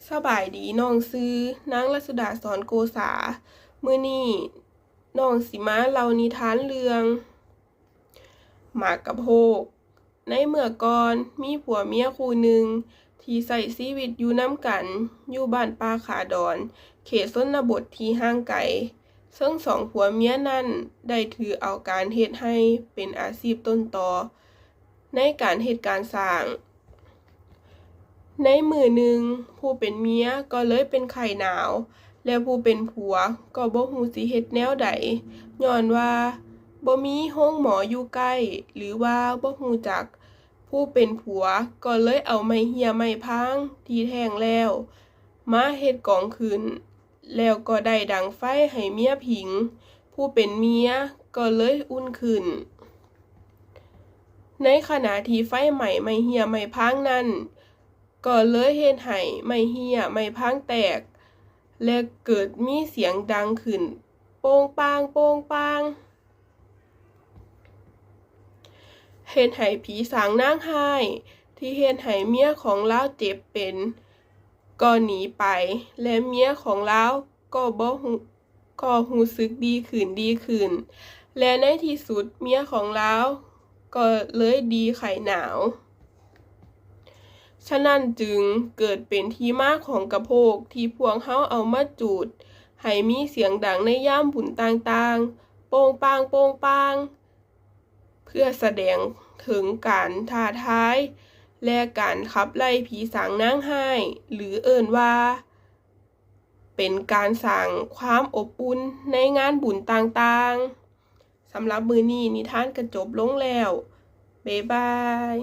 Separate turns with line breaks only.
สบายดีน้องซื้อนางรัศดาสอนโกษามื้อนี้น้องสิมาเล่านิทานเรื่องหมากกะโพกในเมื่อก่อนมีผัวเมียคู่หนึ่งที่ใช้ชีวิตอยู่นำกันอยู่บ้านป่าขาดอนเขตชนบทที่ห่างไกลซึ่งสองผัวเมียนั้นได้ถือเอาการเฮ็ดไร่เป็นอาชีพต้นตอในการเฮ็ดการสร้าง ในมื้อหนึ่งผู้เป็นเมียก็เลยเป็นไข้หนาวและผู้เป็นผัวก็บ่ฮู้สิเฮ็ดแนวใดย้อนว่าบ่มีโรงหมออยู่ใกล้หรือว่าบ่ฮู้จักผู้เป็นผัวก็เลยเอาไม้เหี้ยไม้พางที่แท่งแล้วมาเฮ็ดกองขึ้นแล้วก็ได้ดังไฟให้เมียผิงผู้เป็นเมียก็เลยอุ่นขึ้นในขณะที่ไฟไหม้ไม้เหี้ยไม้พางนั้นก็เลยเฮ็ดให้ไม้เหี้ยไม้พางแตกและเกิดมีเสียงดังขึ้นโป้งปางโป้งปางเฮ็ดให้ผีสางนางไห้ที่เฮ็ดให้เมียของเลาเจ็บเป็นก็หนีไปและเมียของเลาก็รู้สึกดีขึ้นและในที่สุดเมียของเลาก็เลยดีไข้หนาวฉะนั้นจึงเกิดเป็นที่มาของกะโพกที่พวกเราเอามาจูดให้มีเสียงดังในยามบุญต่างๆโป้งปางโป้งปางเพื่อแสดงถึงการท้าทายและการขับไล่ผีสางนางไห้หรือเอิ้นว่าเป็นการสร้างความอบอุ่นในงานบุญต่างๆสำหรับมื้อนี้นิทานก็จบลงแล้วบ๊ายบาย